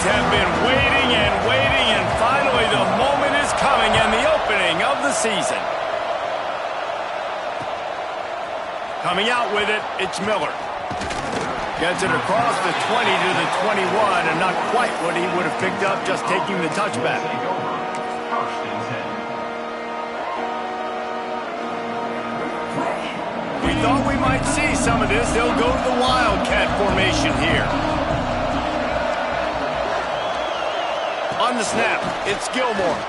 fans have been waiting and waiting, and finally the moment is coming and the opening of the season. Coming out with it, it's Miller. Gets it across the 20 to the 21, and not quite what he would have picked up just taking the touchback. We thought we might see some of this. They'll go to the Wildcat formation here. On the snap, it's Gilmore.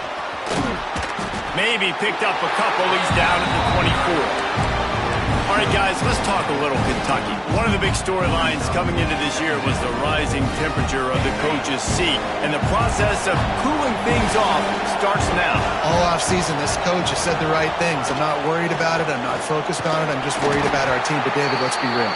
Maybe picked up a couple. He's down at the 24. All right, guys, let's talk a little Kentucky. One of the big storylines coming into this year was the rising temperature of the coach's seat, and the process of cooling things off starts now. All offseason, this coach has said the right things. I'm not worried about it. I'm not focused on it. I'm just worried about our team. But, David, let's be real.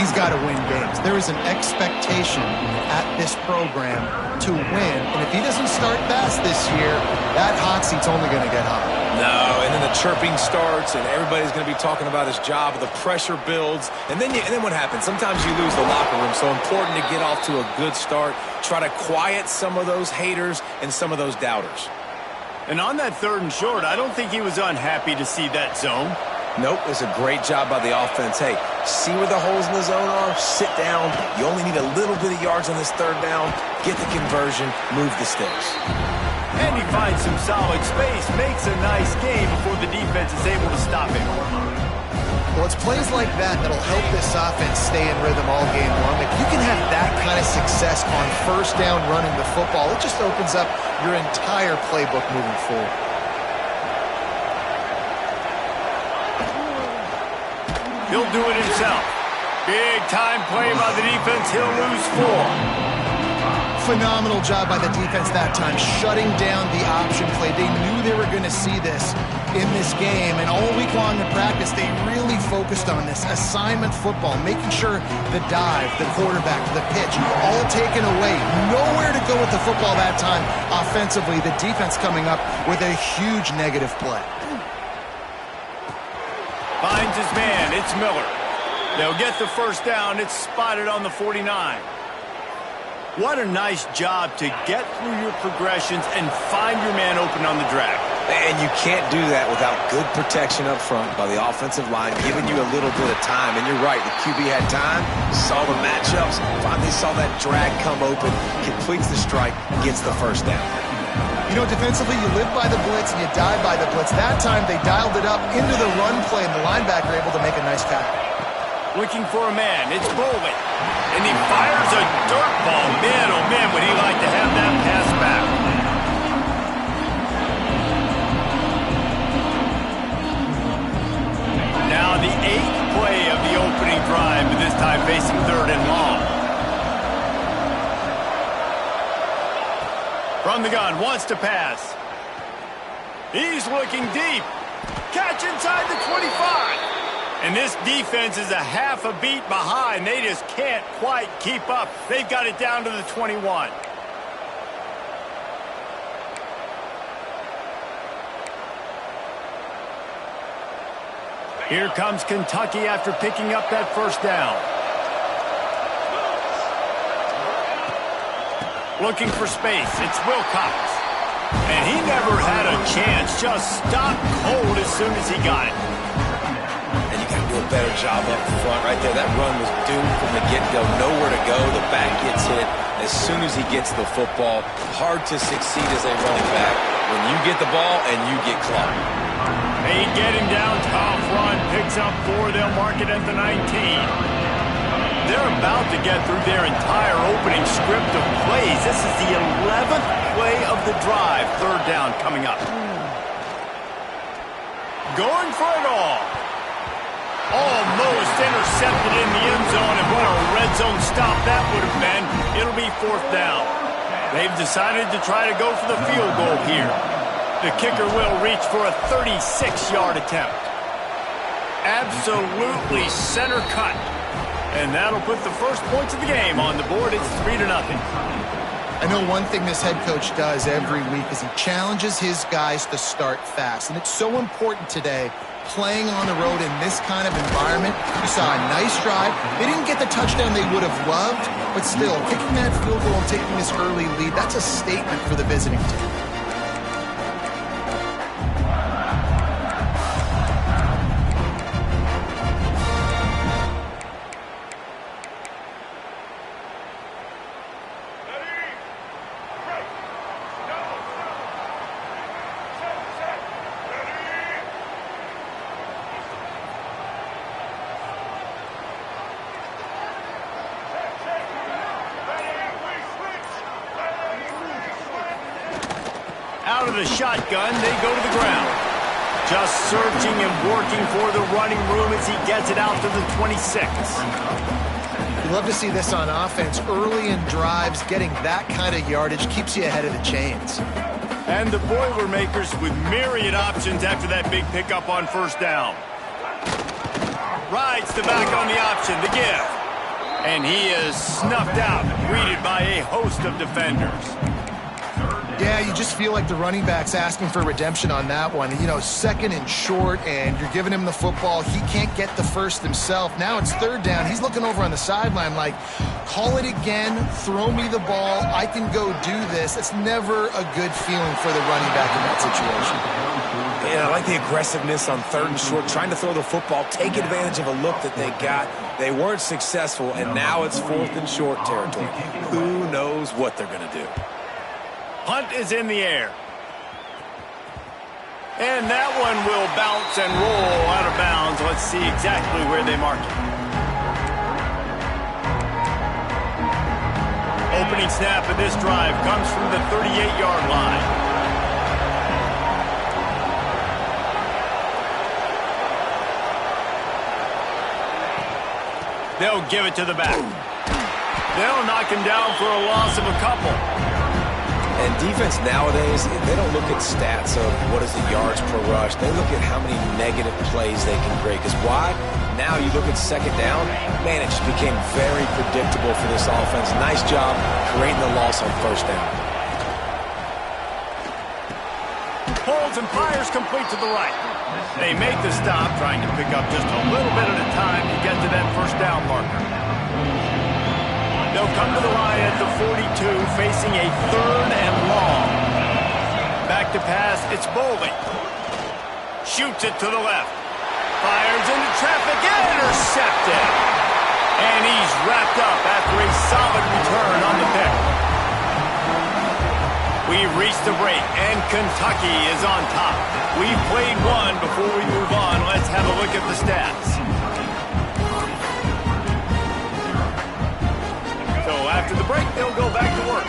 He's got to win games. There is an expectation at this program to win, and if he doesn't start fast this year, that hot seat's only going to get hot. No, and then the chirping starts, and everybody's going to be talking about his job. The pressure builds, and then what happens? Sometimes you lose the locker room. So important to get off to a good start. Try to quiet some of those haters and some of those doubters. And on that 3rd and short, I don't think he was unhappy to see that zone. Nope, it was a great job by the offense. Hey, see where the holes in the zone are? Sit down. You only need a little bit of yards on this 3rd down. Get the conversion. Move the sticks. And he finds some solid space, makes a nice game before the defense is able to stop him. Well, it's plays like that that'll help this offense stay in rhythm all game long. If you can have that kind of success on 1st down running the football, it just opens up your entire playbook moving forward. He'll do it himself. Big time play by the defense. He'll lose 4. Phenomenal job by the defense that time, shutting down the option play. They knew they were going to see this in this game, and all week long in practice, they really focused on this assignment football, making sure the dive, the quarterback, the pitch, all taken away. Nowhere to go with the football that time offensively. The defense coming up with a huge negative play. Finds his man. It's Miller. They'll get the 1st down. It's spotted on the 49. What a nice job to get through your progressions and find your man open on the drag. And you can't do that without good protection up front by the offensive line, giving you a little bit of time. And you're right, the QB had time, saw the matchups, finally saw that drag come open, completes the strike, gets the 1st down. You know, defensively, you live by the blitz and you die by the blitz. That time, they dialed it up into the run play, and the linebacker able to make a nice tackle. Looking for a man. It's Bowling. And he fires a dirt ball. Man, oh man, would he like to have that pass back. Now the 8th play of the opening drive, but this time facing 3rd and long. From the gun, wants to pass. He's looking deep. Catch inside the 25. And this defense is a half a beat behind. They just can't quite keep up. They've got it down to the 21. Here comes Kentucky after picking up that 1st down. Looking for space. It's Wilcox. And he never had a chance. Just stopped cold as soon as he got it. Do a better job up front right there. That run was doomed from the get-go. Nowhere to go. The back gets hit as soon as he gets the football. Hard to succeed as a running back when you get the ball and you get clocked. They get him down. Tough run. Picks up 4. They'll mark it at the 19. They're about to get through their entire opening script of plays. This is the 11th play of the drive. 3rd down coming up. Going for it all. Almost intercepted in the end zone, and what a red zone stop that would have been. It'll be 4th down. They've decided to try to go for the field goal here. The kicker will reach for a 36-yard attempt. Absolutely center cut. And that'll put the first points of the game on the board. It's 3-0. I know one thing this head coach does every week is he challenges his guys to start fast. And it's so important today. playing on the road in this kind of environment. You saw a nice drive. They didn't get the touchdown they would have loved, but still, kicking that field goal and taking this early lead, that's a statement for the visiting team. Out of the shotgun, they go to the ground. Just searching and working for the running room as he gets it out to the 26. You love to see this on offense. Early in drives, getting that kind of yardage keeps you ahead of the chains. And the Boilermakers with myriad options after that big pickup on first down. Rides the back on the option, the give. And he is snuffed out, greeted by a host of defenders. Yeah, you just feel like the running back's asking for redemption on that one. You know, second and short, and you're giving him the football. He can't get the first himself. Now it's third down. He's looking over on the sideline like, call it again, throw me the ball, I can go do this. It's never a good feeling for the running back in that situation. Yeah, I like the aggressiveness on third and short, trying to throw the football, take advantage of a look that they got. They weren't successful, and now it's fourth and short territory. Who knows what they're going to do? Hunt is in the air. And that one will bounce and roll out of bounds. Let's see exactly where they mark it. Opening snap of this drive comes from the 38-yard line. They'll give it to the back. They'll knock him down for a loss of a couple. And defense nowadays, they don't look at stats of what is the yards per rush. They look at how many negative plays they can create. Because why? Now you look at second down, man, it just became very predictable for this offense. Nice job creating the loss on first down. Holds and fires complete to the right. They make the stop, trying to pick up just a little bit at a time to get to that first down marker. They'll come to the line at the 42, facing a third and long. Back to pass, it's Bowling. Shoots it to the left. Fires into traffic, intercepted. And he's wrapped up after a solid return on the pick. We've reached the break, and Kentucky is on top. We've played one. Before we move on, let's have a look at the stats. So after the break, they'll go back to work.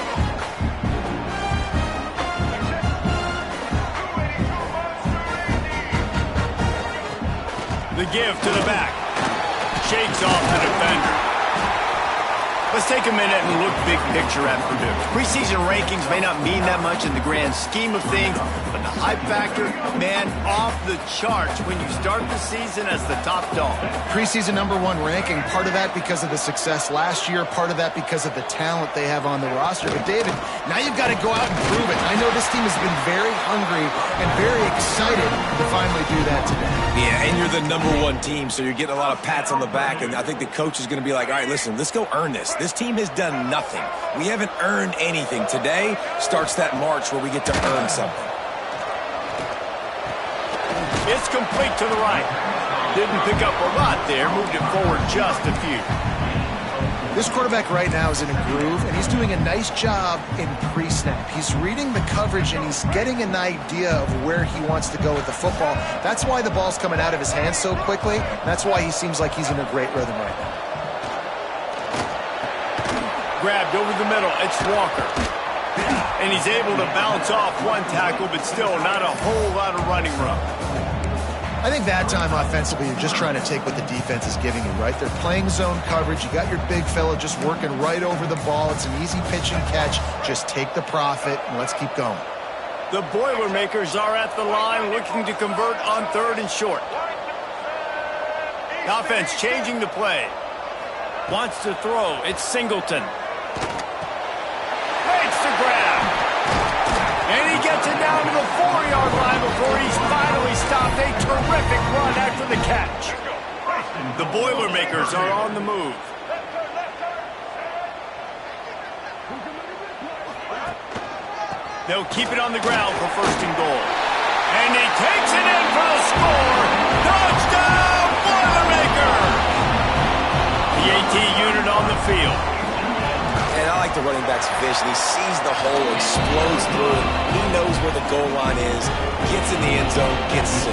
The give to the back. Shakes off the defender. Let's take a minute and look big picture at Purdue. Preseason rankings may not mean that much in the grand scheme of things, but the hype factor, man, off the charts when you start the season as the top dog. Preseason #1 ranking, part of that because of the success last year, part of that because of the talent they have on the roster. But David, now you've got to go out and prove it. I know this team has been very hungry and very excited to finally do that today. Yeah, and you're the #1 team, so you're getting a lot of pats on the back, and I think the coach is going to be like, all right, listen, let's go earn this. This team has done nothing. We haven't earned anything. Today starts that march where we get to earn something. It's complete to the right. Didn't pick up a lot there. Moved it forward just a few. This quarterback right now is in a groove, and he's doing a nice job in pre-snap. He's reading the coverage, and he's getting an idea of where he wants to go with the football. That's why the ball's coming out of his hands so quickly. That's why he seems like he's in a great rhythm right now. Grabbed over the middle. It's Walker. And he's able to bounce off one tackle, but still not a whole lot of running room. I think that time offensively, you're just trying to take what the defense is giving you, right? They're playing zone coverage. You got your big fella just working right over the ball. It's an easy pitch and catch. Just take the profit, and let's keep going. The Boilermakers are at the line looking to convert on third and short. The offense changing the play. Wants to throw. It's Singleton. Waits to grab. And he gets it down to the 4-yard line before he's finally stopped. A terrific run after the catch. The Boilermakers are on the move. They'll keep it on the ground for 1st and goal. And he takes it in for the score. Touchdown, Boilermakers! The AT unit on the field. And I like the running back's vision. He sees the hole, explodes through it. He knows where the goal line is, gets in the end zone, gets 6.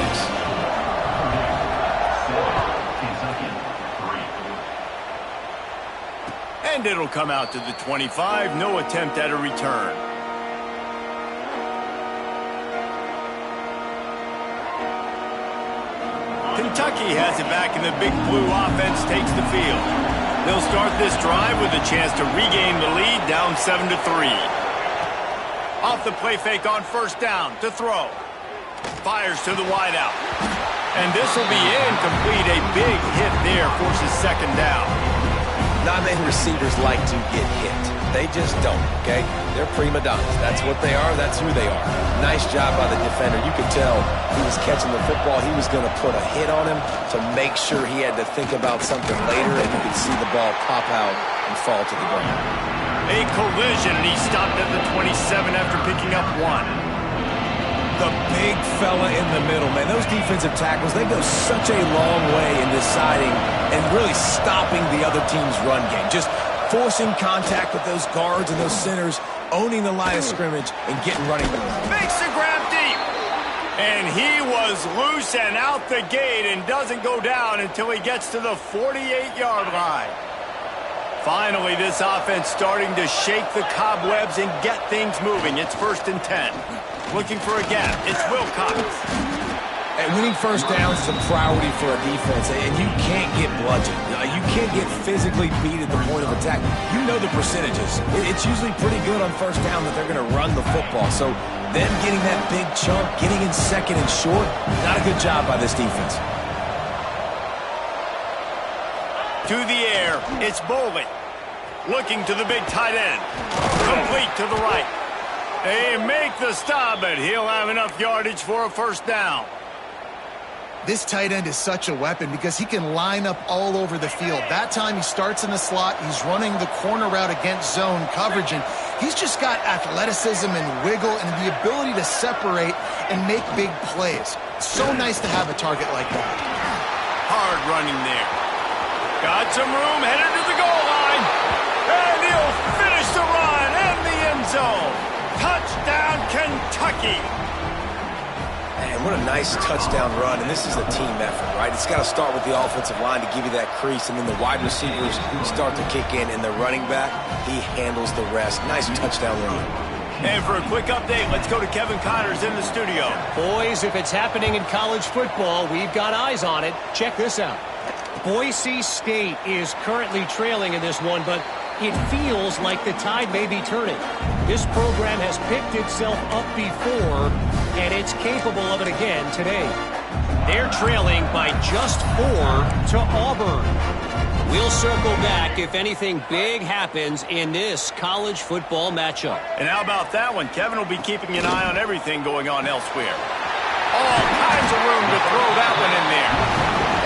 And it'll come out to the 25. No attempt at a return. Kentucky has it back, and the Big Blue offense takes the field. They'll start this drive with a chance to regain the lead, down 7-3. Off the play fake on 1st down to throw. Fires to the wideout. And this will be incomplete. A big hit there forces 2nd down. Not many receivers like to get hit. They just don't, okay? They're prima donnas. That's what they are. That's who they are. Nice job by the defender. You could tell he was catching the football. He was going to put a hit on him to make sure he had to think about something later, and you could see the ball pop out and fall to the ground. A collision, and he stopped at the 27 after picking up 1. The big fella in the middle, man. Those defensive tackles, they go such a long way in deciding and really stopping the other team's run game. Just forcing contact with those guards and those centers, owning the line of scrimmage, and getting running back. Makes the grab deep. And he was loose and out the gate and doesn't go down until he gets to the 48-yard line. Finally, this offense starting to shake the cobwebs and get things moving. It's 1st and 10. Looking for a gap. It's Wilcox. And winning 1st downs is a priority for a defense, and you can't get bludgeoned. You can't get physically beat at the point of attack. You know the percentages. It's usually pretty good on 1st down that they're going to run the football. So them getting that big chunk, getting in 2nd and short, not a good job by this defense. To the air, it's Bowling. Looking to the big tight end. Complete to the right. They make the stop, but he'll have enough yardage for a 1st down. This tight end is such a weapon because he can line up all over the field. That time he starts in the slot. He's running the corner route against zone coverage, and he's just got athleticism and wiggle and the ability to separate and make big plays. So nice to have a target like that. Hard running there. Got some room, headed to the goal line. And he'll finish the run in the end zone. Touchdown, Kentucky. Man, what a nice touchdown run, and this is a team effort, right? It's got to start with the offensive line to give you that crease, and then the wide receivers start to kick in, and the running back, he handles the rest. Nice touchdown run. And for a quick update, let's go to Kevin Connors in the studio. Boys, if it's happening in college football, we've got eyes on it. Check this out. Boise State is currently trailing in this one, but it feels like the tide may be turning. This program has picked itself up before, and it's capable of it again today. They're trailing by just 4 to Auburn. We'll circle back if anything big happens in this college football matchup. And how about that one? Kevin will be keeping an eye on everything going on elsewhere. All kinds of room to throw that one in there.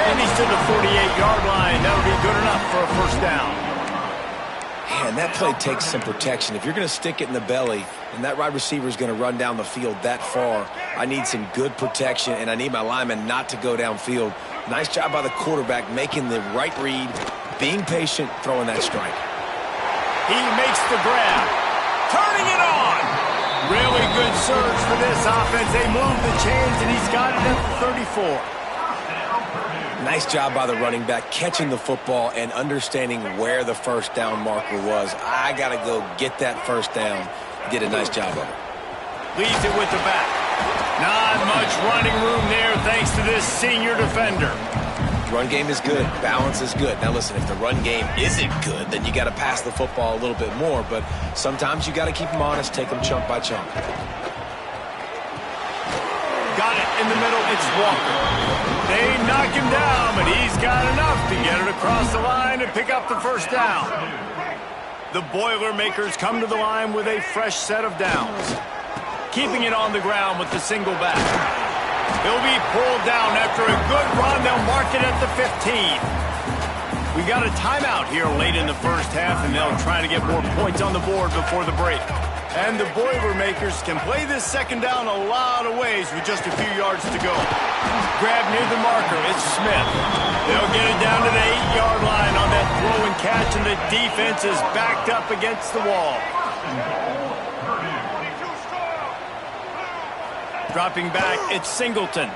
And he's to the 48-yard line. That'll be good enough for a 1st down. Man, that play takes some protection. If you're going to stick it in the belly and that wide receiver is going to run down the field that far, I need some good protection, and I need my lineman not to go downfield. Nice job by the quarterback making the right read, being patient, throwing that strike. He makes the grab. Turning it on. Really good surge for this offense. They move the chains, and he's got it at the 34. Nice job by the running back catching the football and understanding where the 1st down marker was. I got to go get that 1st down. Did a nice job of it. Leads it with the back. Not much running room there thanks to this senior defender. Run game is good. Balance is good. Now listen, if the run game isn't good, then you got to pass the football a little bit more. But sometimes you got to keep them honest, take them chunk by chunk. Got it in the middle. It's Walker. They knock him down, but he's got enough to get it across the line and pick up the 1st down. The Boilermakers come to the line with a fresh set of downs. keeping it on the ground with the single back. He'll be pulled down after a good run. They'll mark it at the 15. We got a timeout here late in the first half, and they'll try to get more points on the board before the break. And the Boilermakers can play this second down a lot of ways with just a few yards to go. Grab near the marker. It's Smith. They'll get it down to the 8-yard line on that throw and catch, and the defense is backed up against the wall. Dropping back, it's Singleton.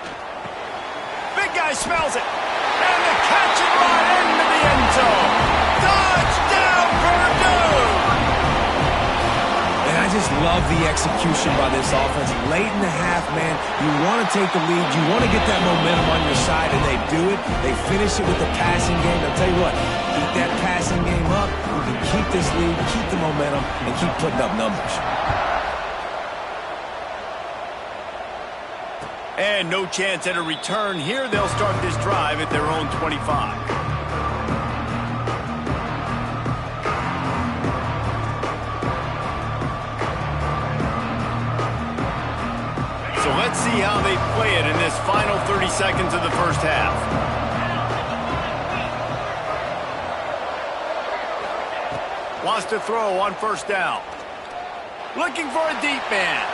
Big guy smells it. And the catch and run into the end zone. Touchdown, Purdue! And I just love the execution by this offense. Late in the half, man, you want to take the lead. You want to get that momentum on your side, and they do it. They finish it with the passing game. I'll tell you what, keep that passing game up. We can keep this lead, keep the momentum, and keep putting up numbers. And no chance at a return here. They'll start this drive at their own 25. So let's see how they play it in this final 30 seconds of the first half. Wants to throw on first down. Looking for a deep man.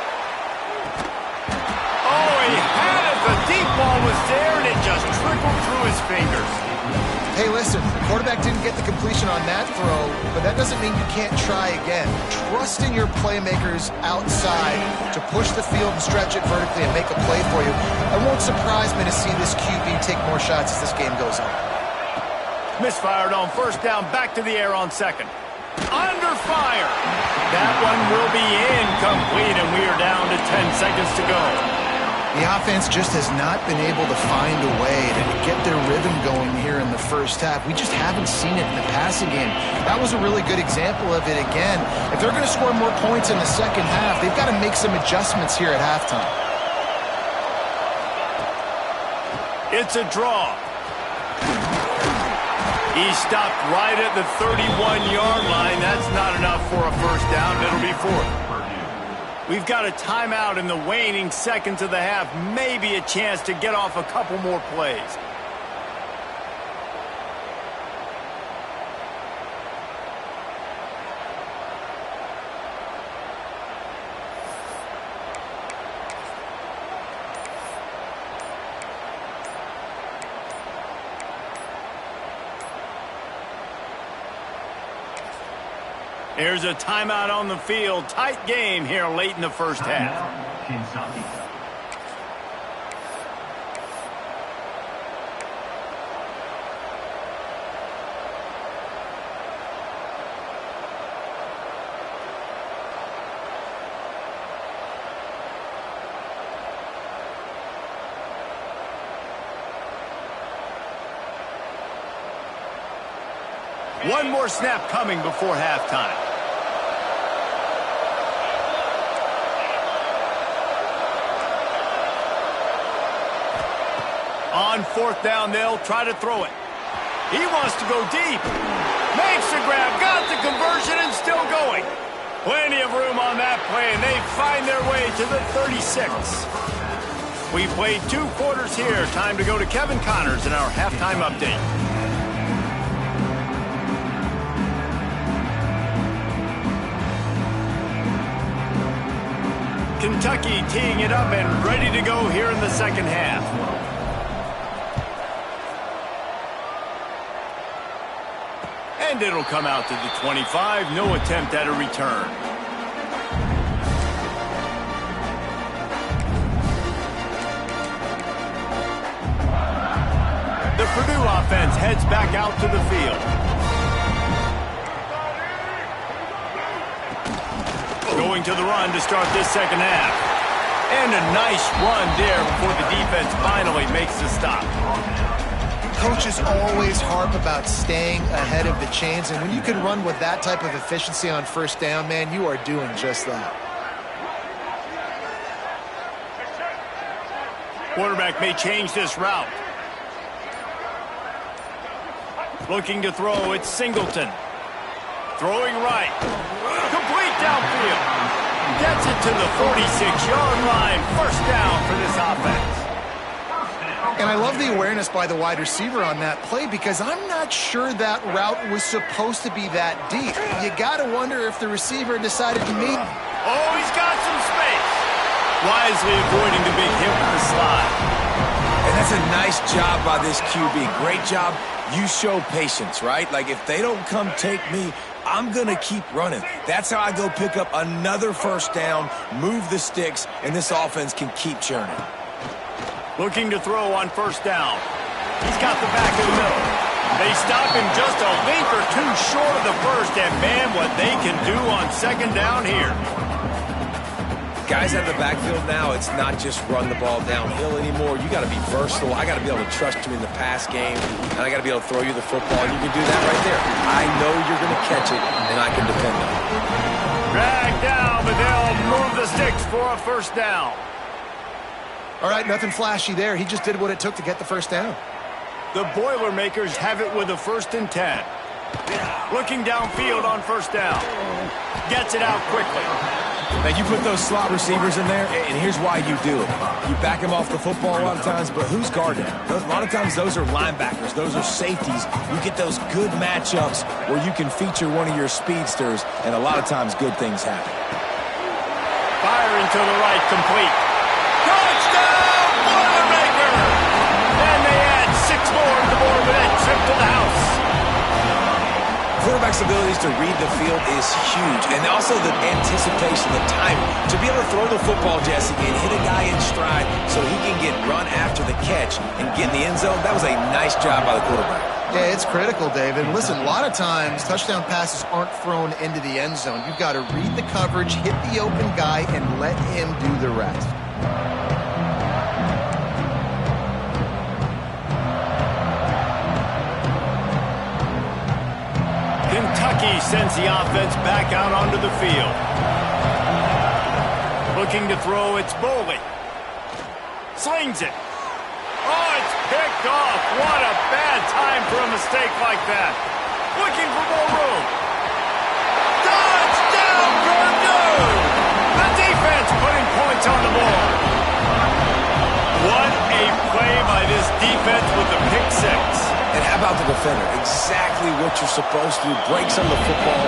Oh, he had it. The deep ball was there, and it just trickled through his fingers. Hey, listen, the quarterback didn't get the completion on that throw, but that doesn't mean you can't try again. Trust in your playmakers outside to push the field and stretch it vertically and make a play for you. It won't surprise me to see this QB take more shots as this game goes on. Misfired on first down, back to the air on second. Under fire. That one will be incomplete, and we are down to 10 seconds to go. The offense just has not been able to find a way to get their rhythm going here in the first half. We just haven't seen it in the passing game. That was a really good example of it again. If they're going to score more points in the second half, they've got to make some adjustments here at halftime. It's a draw. He stopped right at the 31-yard line. That's not enough for a first down. It'll be fourth. We've got a timeout in the waning seconds of the half. Maybe a chance to get off a couple more plays. Here's a timeout on the field. Tight game here late in the first half. One more snap coming before halftime. On fourth down, they'll try to throw it. He wants to go deep. Makes the grab, got the conversion, and still going. Plenty of room on that play, and they find their way to the 36. We played 2 quarters here. Time to go to Kevin Connors in our halftime update. Kentucky teeing it up and ready to go here in the second half. And it'll come out to the 25. No attempt at a return. The Purdue offense heads back out to the field. Going to the run to start this second half. And a nice run there before the defense finally makes the stop. Coaches always harp about staying ahead of the chains, and when you can run with that type of efficiency on first down, man, you are doing just that. Quarterback may change this route. Looking to throw, it's Singleton. Throwing right. Complete downfield. Gets it to the 46-yard line. First down for this offense. And I love the awareness by the wide receiver on that play because I'm not sure that route was supposed to be that deep. You got to wonder if the receiver decided to meet. Oh, he's got some space. Wisely avoiding the big hit with the slide. And that's a nice job by this QB. Great job. You show patience, right? Like, if they don't come take me, I'm going to keep running. That's how I go pick up another first down, move the sticks, and this offense can keep churning. Looking to throw on first down. He's got the back in the middle. They stop him just a link or two short of the first, and man, what they can do on second down here. Guys at the backfield now, it's not just run the ball downhill anymore. You got to be versatile. I got to be able to trust you in the pass game, and I got to be able to throw you the football, and you can do that right there. I know you're going to catch it, and I can depend on it. Drag down, but they'll move the sticks for a first down. All right, nothing flashy there. He just did what it took to get the first down. The Boilermakers have it with a 1st and 10. Looking downfield on first down. Gets it out quickly. Now, you put those slot receivers in there, and here's why you do it. You back them off the football a lot of times, but who's guarding them? A lot of times those are linebackers. Those are safeties. You get those good matchups where you can feature one of your speedsters, and a lot of times good things happen. Firing to the right, complete. Touchdown, Boilermaker! And they add 6 more to the board with that trip to the house. Quarterback's abilities to read the field is huge, and also the anticipation, the timing. To be able to throw the football, Jesse, and hit a guy in stride so he can get run after the catch and get in the end zone, that was a nice job by the quarterback. Yeah, it's critical, David. Listen, a lot of times touchdown passes aren't thrown into the end zone. You've got to read the coverage, hit the open guy, and let him do the rest. Kentucky sends the offense back out onto the field. Looking to throw, it's Boley. Slings it. Oh, it's picked off. What a bad time for a mistake like that. Looking for more room. Touchdown, Purdue! The defense putting points on the board. What a play by this defense with the pick six. And how about the defender? Exactly what you're supposed to do. Breaks on the football,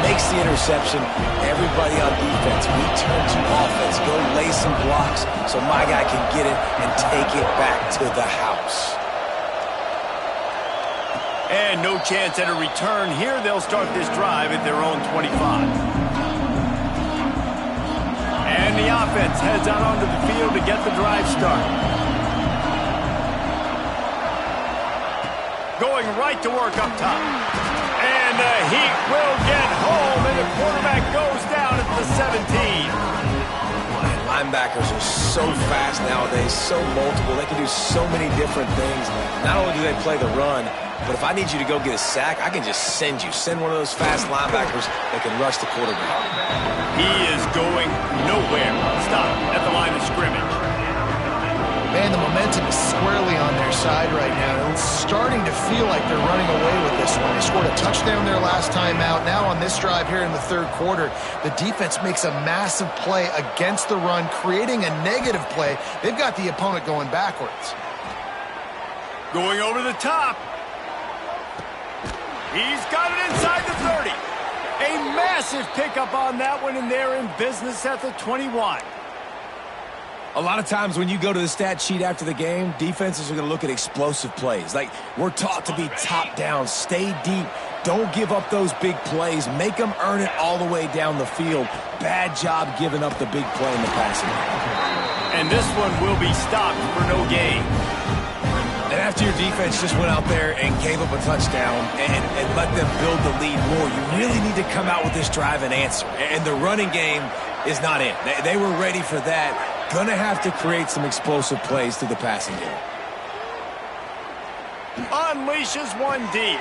makes the interception. Everybody on defense, we turn to offense. Go lay some blocks so my guy can get it and take it back to the house. And no chance at a return here. They'll start this drive at their own 25. And the offense heads out onto the field to get the drive started. Going right to work up top. And the Heat will get home, and the quarterback goes down at the 17. Linebackers are so fast nowadays, so multiple. They can do so many different things. Not only do they play the run, but if I need you to go get a sack, I can just send you. Send one of those fast linebackers that can rush the quarterback. He is going nowhere. Stop at the line of scrimmage. Man, the momentum is squarely on their side right now. It's starting to feel like they're running away with this one. They scored a touchdown their last time out. Now on this drive here in the third quarter, the defense makes a massive play against the run, creating a negative play. They've got the opponent going backwards. Going over the top. He's got it inside the 30. A massive pickup on that one, and they're in business at the 21. A lot of times when you go to the stat sheet after the game, defenses are going to look at explosive plays. Like, we're taught to be top down, stay deep, don't give up those big plays, make them earn it all the way down the field. Bad job giving up the big play in the passing game. And this one will be stopped for no gain. And after your defense just went out there and gave up a touchdown and let them build the lead more, you really need to come out with this drive and answer. And the running game is not it. They were ready for that. Gonna have to create some explosive plays through the passing game. Unleashes one deep.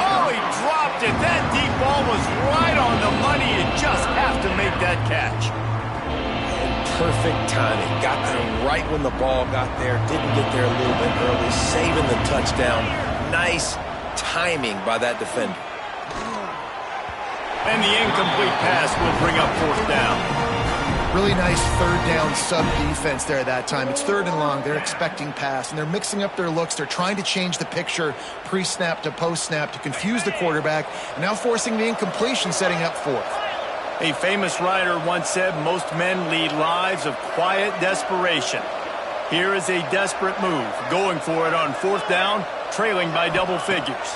Oh, he dropped it. That deep ball was right on the money. You just have to make that catch. And perfect timing. Got there right when the ball got there. Didn't get there a little bit early. Saving the touchdown. Nice timing by that defender. And the incomplete pass will bring up fourth down. Really nice third down sub defense there that time. It's 3rd and long. They're expecting pass, and they're mixing up their looks. They're trying to change the picture pre-snap to post-snap to confuse the quarterback, and now forcing the incompletion, setting up 4th. A famous writer once said, most men lead lives of quiet desperation. Here is a desperate move, going for it on 4th down, trailing by double figures.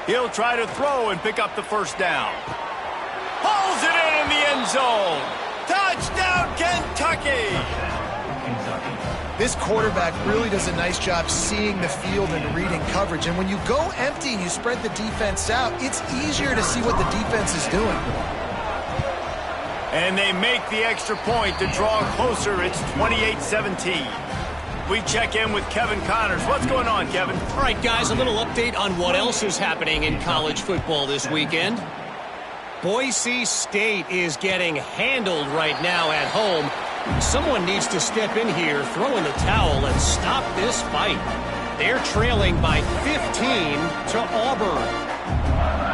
He'll try to throw and pick up the 1st down. Pulls it in the end zone. Touchdown, Kentucky! This quarterback really does a nice job seeing the field and reading coverage. And when you go empty and you spread the defense out, it's easier to see what the defense is doing. And they make the extra point to draw closer. It's 28-17. We check in with Kevin Connors. What's going on, Kevin? All right, guys, a little update on what else is happening in college football this weekend. Boise State is getting handled right now at home. Someone needs to step in here, throw in the towel, and stop this fight. They're trailing by 15 to Auburn.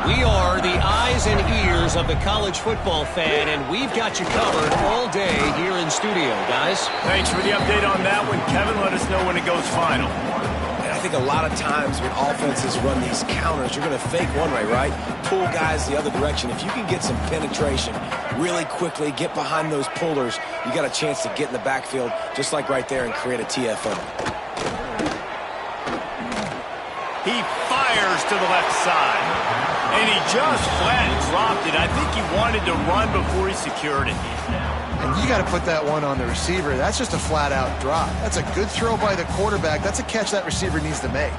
We are the eyes and ears of the college football fan, and we've got you covered all day here in studio, guys. Thanks for the update on that one, Kevin. Let us know when it goes final. And I think a lot of times when offenses run these counters, you're going to fake one way, right? Pull guys the other direction. If you can get some penetration really quickly, get behind those pullers, you got a chance to get in the backfield, just like right there, and create a TFO. He fires to the left side. And he just flat dropped it. I think he wanted to run before he secured it. And you got to put that one on the receiver. That's just a flat-out drop. That's a good throw by the quarterback. That's a catch that receiver needs to make.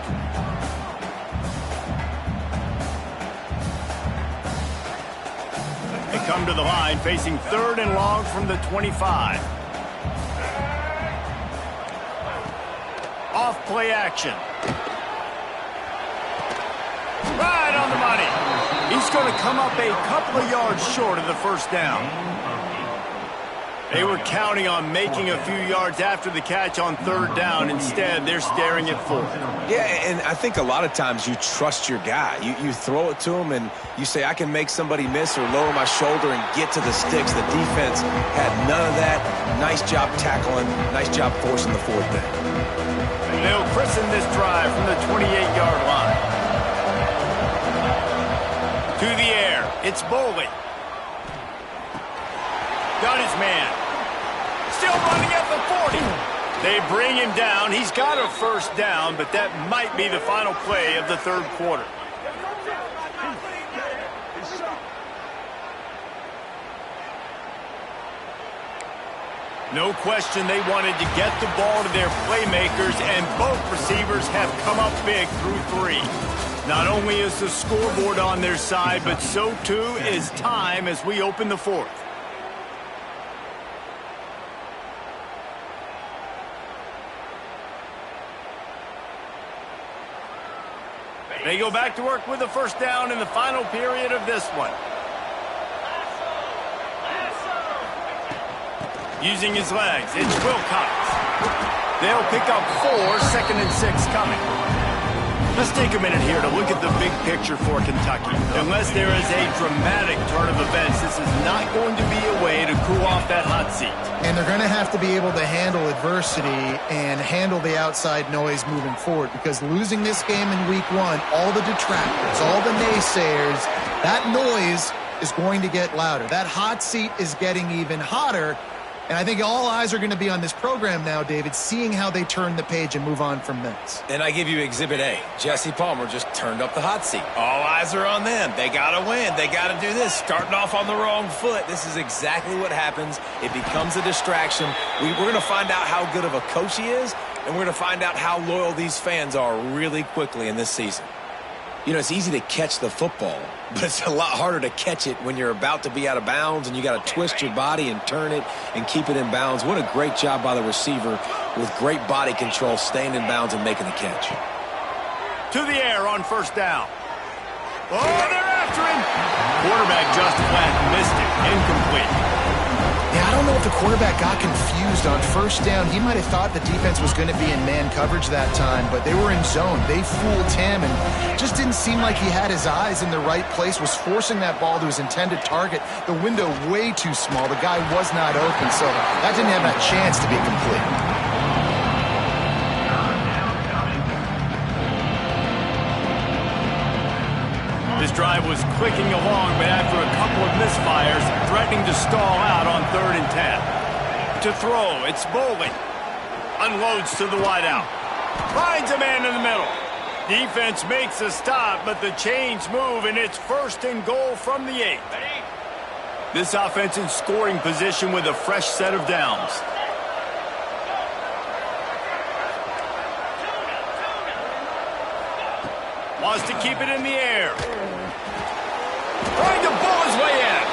They come to the line, facing 3rd and long from the 25. Off play action. Right on the money. He's going to come up a couple of yards short of the 1st down. They were counting on making a few yards after the catch on 3rd down. Instead, they're staring at 4th. Yeah, and I think a lot of times you trust your guy. You throw it to him and you say, I can make somebody miss or lower my shoulder and get to the sticks. The defense had none of that. Nice job tackling. Nice job forcing the 4th down. They'll christen this drive from the 28-yard line. To the air. It's Boley. Got his man. Still running at the 40. They bring him down. He's got a 1st down, but that might be the final play of the 3rd quarter. No question they wanted to get the ball to their playmakers, and both receivers have come up big through 3. Not only is the scoreboard on their side, but so too is time as we open the 4th. They go back to work with the 1st down in the final period of this one. Using his legs, it's Wilcox. They'll pick up 4, 2nd and 6 coming. Let's take a minute here to look at the big picture for Kentucky. Unless there is a dramatic turn of events, this is not going to be a way to cool off that hot seat. And they're going to have to be able to handle adversity and handle the outside noise moving forward, because losing this game in week 1, all the detractors, all the naysayers, that noise is going to get louder. That hot seat is getting even hotter. And I think all eyes are going to be on this program now, David, seeing how they turn the page and move on from this. And I give you Exhibit A. Jesse Palmer just turned up the hot seat. All eyes are on them. They got to win. They got to do this. Starting off on the wrong foot. This is exactly what happens. It becomes a distraction. We're going to find out how good of a coach he is, and we're going to find out how loyal these fans are really quickly in this season. You know, it's easy to catch the football, but it's a lot harder to catch it when you're about to be out of bounds and you got to twist your body and turn it and keep it in bounds. What a great job by the receiver with great body control, staying in bounds and making the catch. To the air on 1st down. Oh, they're after him. Quarterback just flat missed it. Incomplete. Yeah, don't know if the quarterback got confused on first down. He might have thought the defense was going to be in man coverage that time, but they were in zone. They fooled him and just didn't seem like he had his eyes in the right place, was forcing that ball to his intended target. The window way too small. The guy was not open, so that didn't have that chance to be complete. This drive was clicking along, but after a couple of misfires, threatening to stall out on 3rd and 10. To throw, it's Bowling. Unloads to the wideout. Finds a man in the middle. Defense makes a stop, but the chains move, and it's 1st and goal from the 8. This offense in scoring position with a fresh set of downs. Wants to keep it in the air. Trying to pull his way in.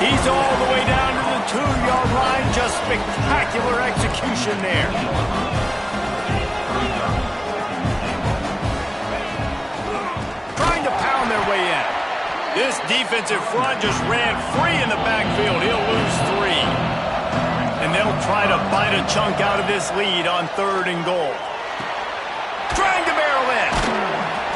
He's all the way down to the 2-yard line. Just spectacular execution there. Trying to pound their way in. This defensive front just ran free in the backfield. He'll lose 3. And they'll try to bite a chunk out of this lead on 3rd and goal. Trying to barrel in.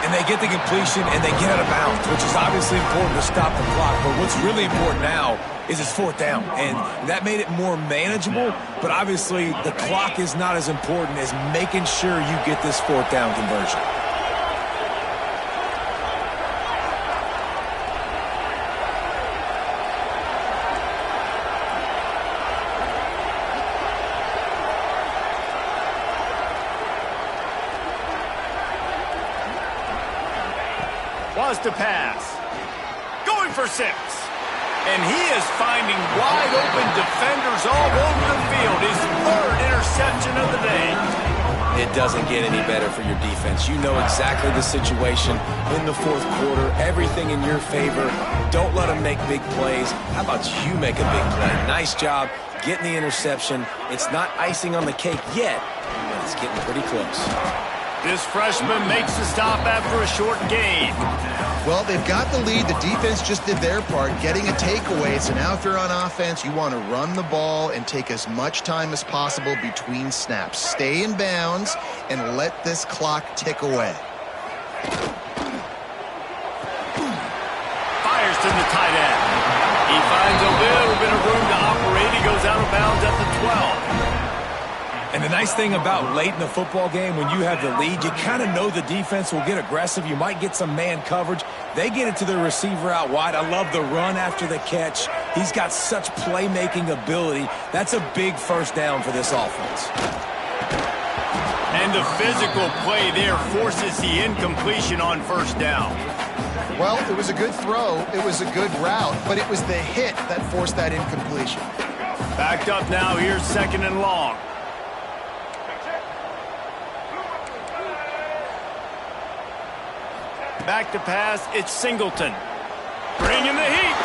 And they get the completion, and they get out of bounds, which is obviously important to stop the clock. But what's really important now is it's 4th down, and that made it more manageable. But obviously, the clock is not as important as making sure you get this 4th down conversion. To pass. Going for 6. And he is finding wide open defenders all over the field. His 3rd interception of the day. It doesn't get any better for your defense. You know exactly the situation in the 4th quarter. Everything in your favor. Don't let them make big plays. How about you make a big play? Nice job getting the interception. It's not icing on the cake yet, but it's getting pretty close. This freshman makes the stop after a short gain. Well, they've got the lead. The defense just did their part, getting a takeaway. So now if you're on offense, you want to run the ball and take as much time as possible between snaps. Stay in bounds and let this clock tick away. Fires to the tight end. He finds a little bit of room to operate. He goes out of bounds at the 12. And the nice thing about late in the football game, when you have the lead, you kind of know the defense will get aggressive. You might get some man coverage. They get it to the receiver out wide. I love the run after the catch. He's got such playmaking ability. That's a big 1st down for this offense. And the physical play there forces the incompletion on 1st down. Well, it was a good throw. It was a good route, but it was the hit that forced that incompletion. Backed up now. Here's 2nd and long. Back to pass, it's Singleton. Bringing the heat.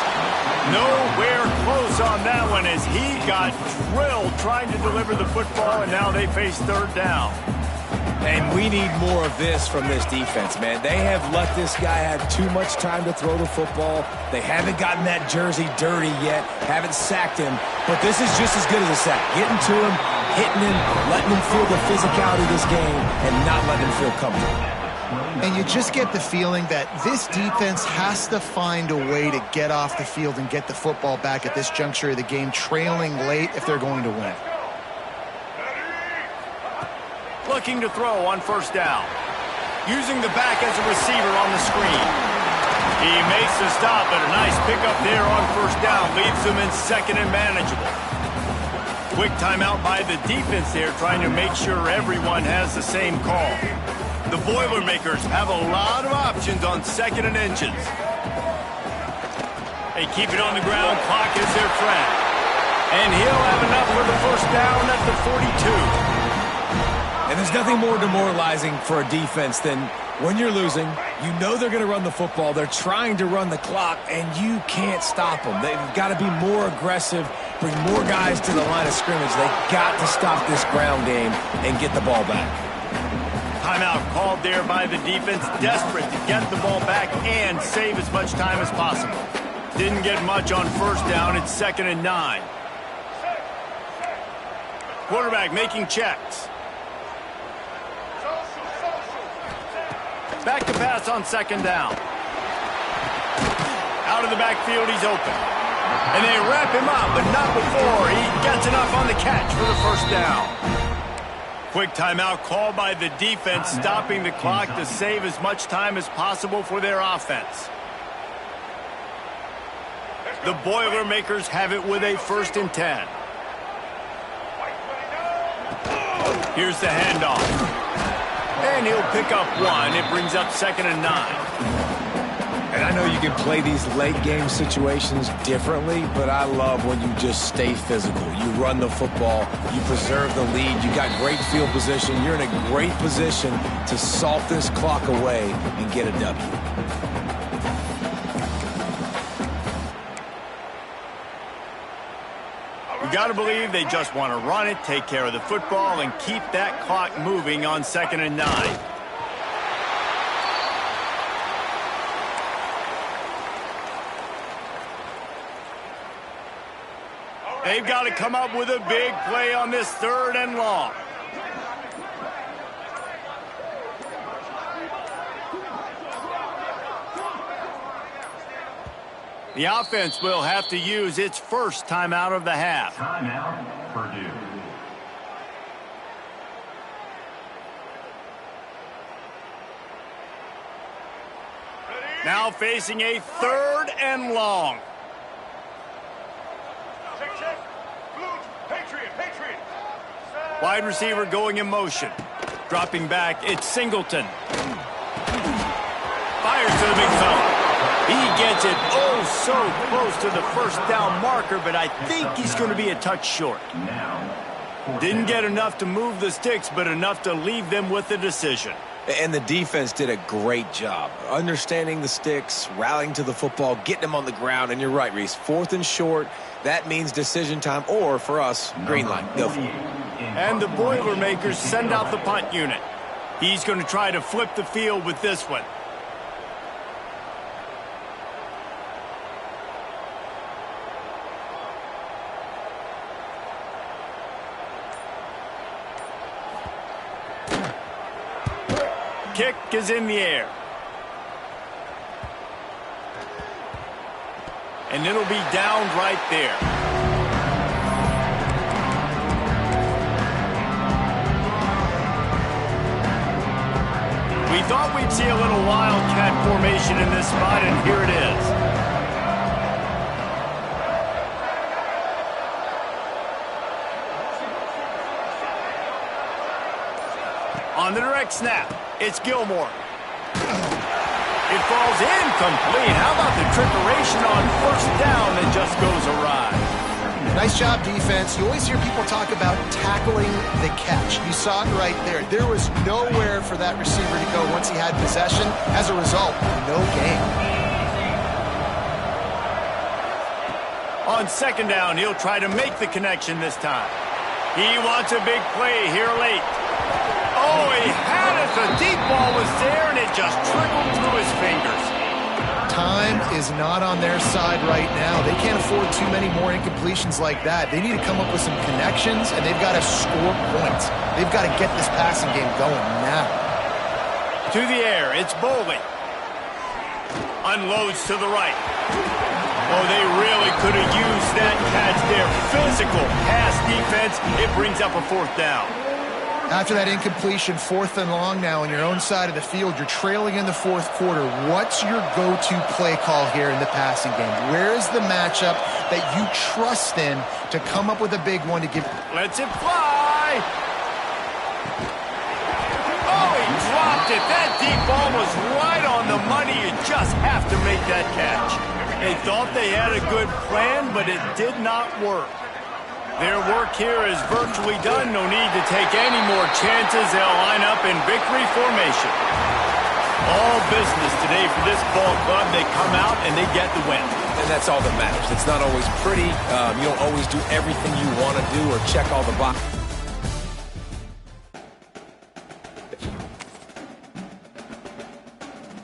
Nowhere close on that one as he got drilled trying to deliver the football, and now they face 3rd down. And we need more of this from this defense, man. They have let this guy have too much time to throw the football. They haven't gotten that jersey dirty yet, haven't sacked him. But this is just as good as a sack. Getting to him, hitting him, letting him feel the physicality of this game, and not letting him feel comfortable. And you just get the feeling that this defense has to find a way to get off the field and get the football back at this juncture of the game, trailing late if they're going to win. Looking to throw on 1st down. Using the back as a receiver on the screen. He makes the stop, but a nice pickup there on 1st down. Leaves him in 2nd and manageable. Quick timeout by the defense there, trying to make sure everyone has the same call. The Boilermakers have a lot of options on 2nd and inches. They keep it on the ground. Clock is their friend. And he'll have enough for the 1st down at the 42. And there's nothing more demoralizing for a defense than when you're losing, you know they're going to run the football. They're trying to run the clock, and you can't stop them. They've got to be more aggressive, bring more guys to the line of scrimmage. They've got to stop this ground game and get the ball back. Timeout called there by the defense, desperate to get the ball back and save as much time as possible. Didn't get much on 1st down. It's 2nd and 9. Quarterback making checks. Back to pass on second down. Out of the backfield, he's open. And they wrap him up, but not before he gets enough on the catch for the first down. Quick timeout called by the defense, stopping the clock to save as much time as possible for their offense. The Boilermakers have it with a 1st and 10. Here's the handoff. And he'll pick up 1. It brings up 2nd and 9. And I know you can play these late game situations differently, but I love when you just stay physical. You run the football, you preserve the lead, you got great field position, you're in a great position to salt this clock away and get a W. You got to believe they just want to run it, take care of the football, and keep that clock moving on 2nd and 9. They've got to come up with a big play on this 3rd and long. The offense will have to use its first timeout of the half. Timeout, Purdue. Now facing a 3rd and long. Wide receiver going in motion. Dropping back, it's Singleton. Fires to the big fella. He gets it so close to the first down marker, but I think he's going to be a touch short. Didn't get enough to move the sticks, but enough to leave them with the decision. And the defense did a great job understanding the sticks, rallying to the football, getting them on the ground. And you're right, Reese, 4th and short, that means decision time, or for us, green line. Go for it. And the Boilermakers send out the punt unit. He's going to try to flip the field with this one. Kick is in the air. And it'll be downed right there. We thought we'd see a little wildcat formation in this spot, and here it is. On the direct snap, it's Gilmore. It falls incomplete. How about the trickeration on 1st down that just goes awry? Nice job, defense. You always hear people talk about tackling the catch. You saw it right there. There was nowhere for that receiver to go once he had possession. As a result, no gain. On 2nd down, he'll try to make the connection this time. He wants a big play here late. Oh, he had it. The deep ball was there, and it just trickled through his fingers. Time is not on their side right now. They can't afford too many more incompletions like that. They need to come up with some connections, and they've got to score points. They've got to get this passing game going now. To the air, it's Bowling. Unloads to the right. Oh, they really could have used that catch there. Physical pass defense. It brings up a 4th down. After that incompletion, 4th and long now on your own side of the field, you're trailing in the 4th quarter. What's your go-to play call here in the passing game? Where is the matchup that you trust in to come up with a big one to give? Lets it fly. Oh, he dropped it. That deep ball was right on the money. You just have to make that catch. They thought they had a good plan, but it did not work. Their work here is virtually done. No need to take any more chances. They'll line up in victory formation. All business today for this ball club. They come out and they get the win. And that's all that matters. It's not always pretty. You don't always do everything you want to do or check all the boxes.